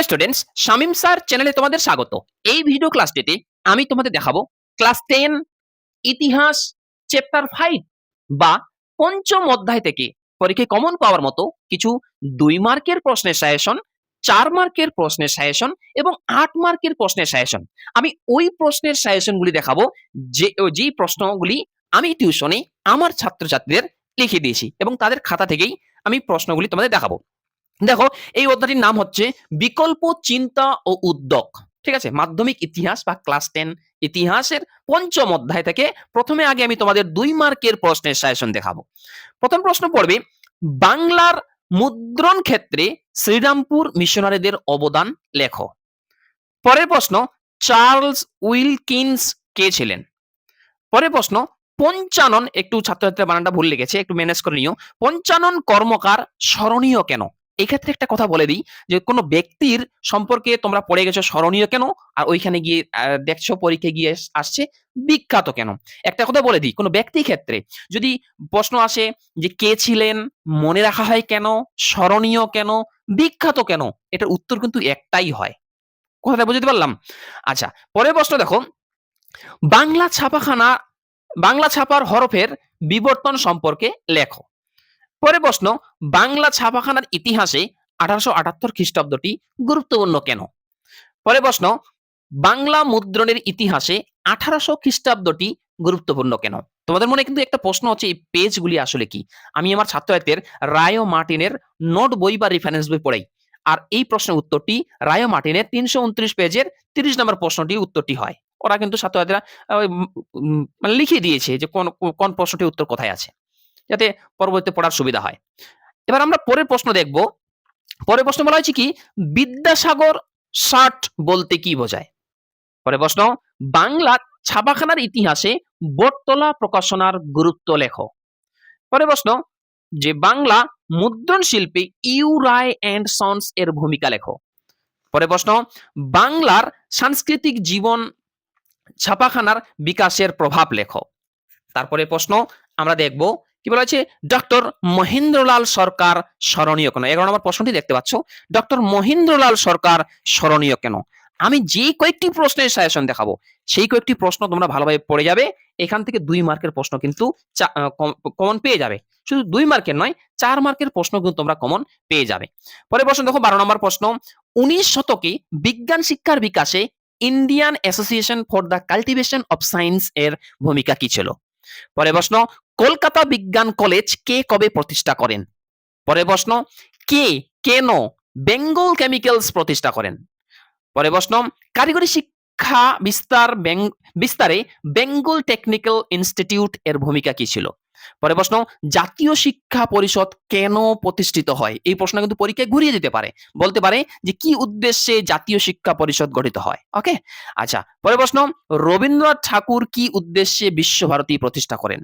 Hello students, Shamim sir চ্যানেলে তোমাদের স্বাগত। এই ভিডিও ক্লাসটিতে আমি তোমাদের দেখাবো ক্লাস 10 ইতিহাস চ্যাপ্টার 5 বা পঞ্চম অধ্যায় থেকে পরীক্ষায় কমন পাওয়ার মতো কিছু 2 মার্কের প্রশ্নের সাজেশন, 4 মার্কের প্রশ্নের সাজেশন এবং 8 মার্কের প্রশ্নের সাজেশন। আমি ওই প্রশ্নের সাজেশনগুলি দেখাবো যেই প্রশ্নগুলি আমি টিউশনে আমার ছাত্রছাত্রীদের লিখে দিয়েছি এবং তাদের খাতা থেকেই আমি প্রশ্নগুলি তোমাদের দেখাবো। দেখো, এই অধ্যায়টির নাম হচ্ছে বিকল্প চিন্তা ও উদ্যোগ। ঠিক আছে, মাধ্যমিক ইতিহাস বা ক্লাস 10 ইতিহাসের পঞ্চম অধ্যায় থেকে প্রথমে আগে আমি তোমাদের 2 মার্কের প্রশ্নের সাজেশন দেখাবো। প্রথম প্রশ্ন পড়বে, বাংলার মুদ্রণ ক্ষেত্রে শ্রীরামপুর মিশনারিদের অবদান লেখো। পরের প্রশ্ন, চার্লস উইলকিন্স কে ছিলেন? পরের প্রশ্ন, পঞ্চানন, একটু ছাত্রছাত্রীরা বানানটা ভুল লিখেছে, একটু ম্যানেজ করে নিও। পঞ্চানন কর্মকার স্মরণীয় কেন? এক্ষেত্রে একটা কথা বলে দিই যে কোনো ব্যক্তির সম্পর্কে তোমরা পড়ে গেছো স্মরণীয় কেন, আর ওইখানে গিয়ে দেখছো পরীক্ষায় গিয়ে আসছে বিখ্যাত কেন। একটা কথা বলে দিই, কোনো ব্যক্তির ক্ষেত্রে যদি প্রশ্ন আসে যে কে ছিলেন, মনে রাখা হয় কেন, স্মরণীয় কেন, বিখ্যাত কেন, এটার উত্তর কিন্তু একটাই হয়। কথাটা বুঝতে পারলাম? আচ্ছা, পরের প্রশ্ন দেখো, বাংলা ছাপাখানা বাংলা ছাপার হরফের বিবর্তন সম্পর্কে লেখো। পরে প্রশ্ন, বাংলা ছাপাখানার ইতিহাসে 1878 খ্রিস্টাব্দটি গুরুত্বপূর্ণ কেন? পরে প্রশ্ন, বাংলা মুদ্রণের ইতিহাসে 1800 খ্রিস্টাব্দটি গুরুত্বপূর্ণ কেন? তোমাদের মনে কিন্তু একটা প্রশ্ন হচ্ছে এই পেজগুলি আসলে কি? আমি আমার ছাত্রছাত্রীদের রায় ও মার্টিনের নোট বই বা রেফারেন্স বই পড়াই। আর এই প্রশ্নের উত্তরটি রায় ও মার্টিনের 329 পেজের 30 নম্বর প্রশ্নটি উত্তরটি হয়। ওরা কিন্তু ছাত্রছাত্রীরা মানে লিখে দিয়েছে যে কোন প্রশ্নটির উত্তর কোথায় আছে, যাতে পরবর্তীতে পড়ার সুবিধা হয়। এবার আমরা পরের প্রশ্ন দেখব। পরের প্রশ্ন বলা হয়েছে কি, বিদ্যাসাগর ষাট বলতে কি বোঝায়? পরের প্রশ্ন, বাংলা ছাপাখানার ইতিহাসে বটতলা প্রকাশনার গুরুত্ব লেখো। পরের প্রশ্ন, যে বাংলা মুদ্রণ শিল্পে ইউ রায় এন্ড সন্স এর ভূমিকা লেখো। পরের প্রশ্ন, বাংলার সাংস্কৃতিক জীবন ছাপাখানার বিকাশের প্রভাব লেখো। তারপরে প্রশ্ন আমরা দেখব কি বলা হয়েছে, ডক্টর মহেন্দ্রলাল সরকার স্মরণীয় কেন? 11 নম্বর প্রশ্নটি দেখতে পাচ্ছ, ডক্টর মহেন্দ্রলাল সরকার স্মরণীয় কেন? আমি যে কয়েকটি প্রশ্নের সাজেশন দেখাবো সেই কয়েকটি প্রশ্ন তোমরা ভালোভাবে পড়ে যাবে। এখান থেকে 2 মার্কের প্রশ্ন কিন্তু কমন পেয়ে যাবে। শুধু 2 মার্কের নয়, 4 মার্কের প্রশ্ন কিন্তু তোমরা কমন পেয়ে যাবে। পরের প্রশ্ন দেখো, 12 নম্বর প্রশ্ন, 19 শতকে বিজ্ঞান শিক্ষার বিকাশে Indian association for the cultivation of science এর ভূমিকা কি ছিল? পরের প্রশ্ন, কলকাতা বিজ্ঞান কলেজ কে কবে প্রতিষ্ঠা করেন? পরের প্রশ্ন, কে কেন বেঙ্গল কেমিক্যালস প্রতিষ্ঠা করেন? পরের প্রশ্ন, কারিগরি শিক্ষা বিস্তারে বেঙ্গল টেকনিক্যাল ইনস্টিটিউট এর ভূমিকা কি ছিল? পরের প্রশ্ন, জাতীয় শিক্ষা পরিষদ কেন প্রতিষ্ঠিত হয়? এই প্রশ্ন কিন্তু পরীক্ষায় ঘুরিয়ে দিতে পারে, বলতে পারে যে কি উদ্দেশ্যে জাতীয় শিক্ষা পরিষদ গঠিত হয়। ওকে, আচ্ছা। পরের প্রশ্ন, রবীন্দ্রনাথ ঠাকুর কি উদ্দেশ্যে বিশ্বভারতী প্রতিষ্ঠা করেন?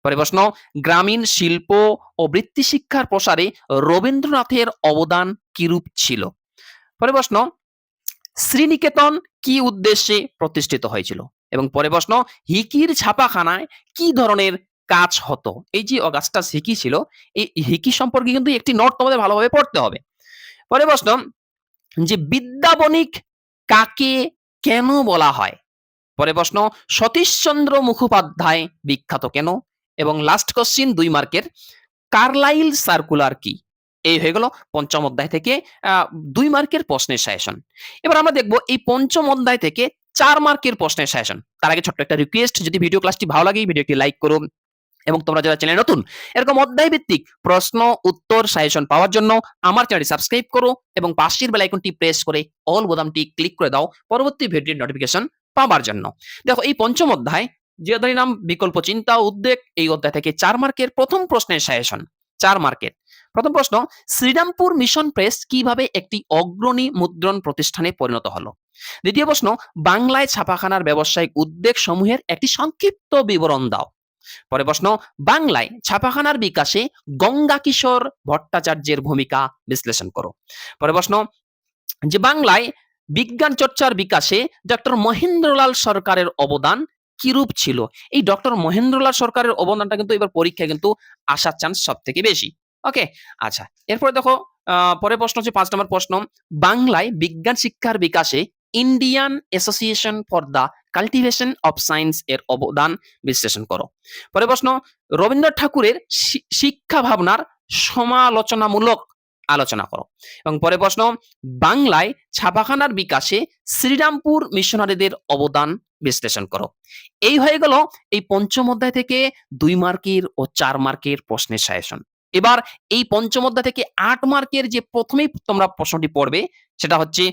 পরের প্রশ্ন, গ্রামীণ শিল্প ও বৃত্তি শিক্ষার প্রসারে রবীন্দ্রনাথের অবদান কিরূপ ছিল? পরের প্রশ্ন, শ্রীনিকেতন কি উদ্দেশ্যে প্রতিষ্ঠিত হয়েছিল? এবং পরের প্রশ্ন, হিকির ছাপাখানায় কি ধরনের কাজ হতো? এই যে অগাস্টাস হিকি ছিল, এই হিকি সম্পর্কে কিন্তু একটি নোট তোমাদের ভালোভাবে পড়তে হবে। পরের প্রশ্ন, যে বিদ্যাবণিক কাকে কেন বলা হয়? পরের প্রশ্ন, সতীশচন্দ্র মুখোপাধ্যায় বিখ্যাত কেন? এবং লাস্ট কোশ্চিন 2 মার্কের, কার্লাইল সার্কুলার কি? এই হয়ে গেল পঞ্চম অধ্যায় থেকে 2 মার্কের প্রশ্নের সাজেশন। এবার আমরা দেখব এই পঞ্চম অধ্যায় থেকে 4 মার্কের প্রশ্নের সাজেশন। তার আগে ছোট্ট একটা রিকোয়েস্ট, যদি ভিডিও ক্লাসটি ভালো লাগে ভিডিওটি লাইক করুন, এবং তোমরা যারা চ্যানেলে নতুন এরকম অধ্যায় ভিত্তিক প্রশ্ন উত্তর সাজেশন পাওয়ার জন্য আমার চ্যানেলটি সাবস্ক্রাইব করো এবং পাশের বেল আইকনটি প্রেস করে অল বোতামটি ক্লিক করে দাও পরবর্তী ভিডিওর নোটিফিকেশন পাওয়ার জন্য। দেখো, এই পঞ্চম অধ্যায়, যে অধ্যায়ের নাম বিকল্প চিন্তা ও উদ্বেগ, এই অধ্যায় থেকে 4 মার্কের প্রথম প্রশ্নের সাজেশন। 4 মার্কের প্রথম প্রশ্ন, শ্রীরামপুর মিশন প্রেস কিভাবে একটি অগ্রণী মুদ্রণ প্রতিষ্ঠানে পরিণত হলো? দ্বিতীয় প্রশ্ন, বাংলায় ছাপাখানার ব্যবসায়িক উদ্বেগ সমূহের একটি সংক্ষিপ্ত বিবরণ দাও। পরে প্রশ্ন, বাংলায় ছাপাখানার বিকাশে গঙ্গা কিশোর ভট্টাচার্যের ভূমিকা বিশ্লেষণ করো। পরে প্রশ্ন, যে বাংলায় বিজ্ঞান চর্চার বিকাশে ডক্টর মহেন্দ্রলাল সরকারের অবদান কিরূপ ছিল? এই ডক্টর মহেন্দ্রলাল সরকারের অবদানটা কিন্তু এবার পরীক্ষায় কিন্তু আসার চান্স সব থেকে বেশি। ওকে, আচ্ছা। এরপরে দেখো পরের প্রশ্ন হচ্ছে ৫ নম্বর প্রশ্ন। বাংলায় বিজ্ঞান শিক্ষার বিকাশে Indian association for the cultivation of science এর অবদান বিশ্লেষণ করো। পরের প্রশ্ন, রবীন্দ্রনাথ ঠাকুরের শিক্ষা ভাবনার সমালোচনামূলক আলোচনা করো। এবং পরের প্রশ্ন, বাংলায় ছাপাখানার বিকাশে শ্রীরামপুর মিশনারিদের অবদান বিশ্লেষণ করো। এই হয়ে গেল এই পঞ্চম অধ্যায় থেকে ২ মার্কের ও ৪ মার্কের প্রশ্নের সাজেশন। এবার এই পঞ্চম অধ্যায় থেকে ৮ মার্কের যে প্রথমেই তোমরা প্রশ্নটি পড়বে সেটা হচ্ছে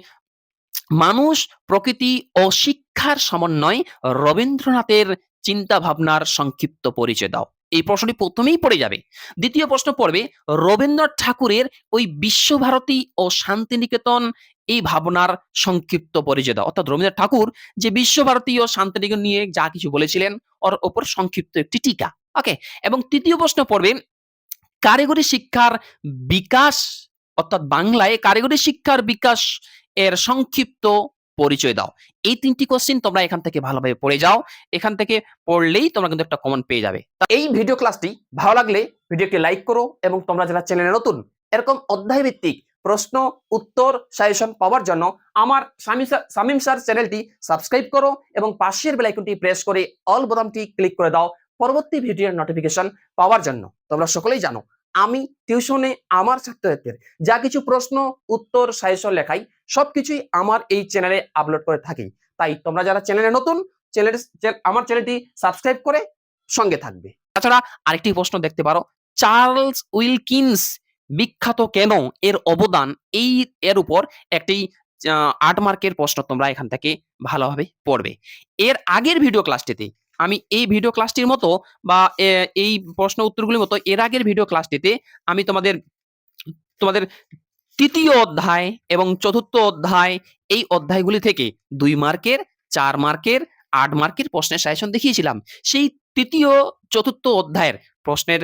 মানুষ, প্রকৃতি ও শিক্ষার সমন্বয় রবীন্দ্রনাথের চিন্তা ভাবনার সংক্ষিপ্ত পরিচয় দাও। এই প্রশ্নটি প্রথমেই পড়ে যাবে। দ্বিতীয় প্রশ্ন পড়বে রবীন্দ্রনাথ ঠাকুরের ওই বিশ্বভারতী ও শান্তিনিকেতন এই ভাবনার সংক্ষিপ্ত পরিচয় দাও। অর্থাৎ রবীন্দ্রনাথ ঠাকুর যে বিশ্বভারতী ও শান্তিনিকেতন নিয়ে যা কিছু বলেছিলেন ওর ওপর সংক্ষিপ্ত একটি টিকা। ওকে, এবং তৃতীয় প্রশ্ন পড়বে কারিগরি শিক্ষার বিকাশ, অর্থাৎ বাংলায় কারিগরি শিক্ষার বিকাশ এর সংক্ষিপ্ত পরিচয় দাও। এই ৩ টি কোশ্চেন তোমরা এখান থেকে ভালোভাবে পড়ে যাও। এখান থেকে পড়লেই তোমরা কিন্তু একটা কমন পেয়ে যাবে। এই ভিডিও ক্লাসটি ভালো লাগলে ভিডিওকে লাইক করো এবং তোমরা যারা চ্যানেলে নতুন এরকম অধ্যায় ভিত্তিক প্রশ্ন, উত্তর, সাজেশন পাওয়ার জন্য আমার শামীম স্যার চ্যানেলটি সাবস্ক্রাইব করো এবং পাশের বেল আইকনটি প্রেস করে অল বোতামটি ক্লিক করে দাও পরবর্তী ভিডিওর নোটিফিকেশন পাওয়ার জন্য। তোমরা সকলেই জানো আমি টিউশনে আমার ছাত্রছাত্রীদের যা কিছু প্রশ্ন, উত্তর, সাজেশন লেখাই সবকিছুই আমার এই চ্যানেলে আপলোড করে থাকি। তাই তোমরা যারা চ্যানেলে নতুন আমার চ্যানেলটি সাবস্ক্রাইব করে সঙ্গে থাকবে। তাছাড়া আরেকটি প্রশ্ন দেখতে পারো, চার্লস উইলকিন্স বিখ্যাত কেন এর অবদান, এর উপর একটি ৮ মার্কের প্রশ্ন তোমরা এখান থেকে ভালোভাবে পড়বে। এর আগের ভিডিও ক্লাসটিতে আমি এই ভিডিও ক্লাসটির মতো বা এই প্রশ্ন উত্তরগুলির মতো এর আগের ভিডিও ক্লাসটিতে আমি তোমাদের ৩য় অধ্যায় এবং ৪র্থ অধ্যায় এই অধ্যায়গুলি থেকে ২ মার্কের, ৪ মার্কের, ৮ মার্কের প্রশ্নের সাজেশন দেখিয়েছিলাম। সেই ৩য়, ৪র্থ অধ্যায়ের প্রশ্নের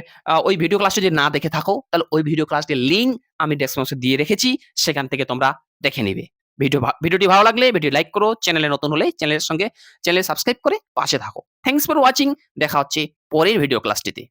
ওই ভিডিও ক্লাসটি যদি না দেখে থাকো তাহলে ওই ভিডিও ক্লাসটির লিংক আমি ডেসক্রিপশনে দিয়ে রেখেছি, সেখান থেকে তোমরা দেখে নিবে। ভিডিওটি ভালো লাগলে ভিডিও লাইক করো, চ্যানেলে নতুন হলে চ্যানেল সাবস্ক্রাইব করে পাশে থাকো। Thanks for watching. দেখা হচ্ছে পরের ভিডিও ক্লাসটিতে।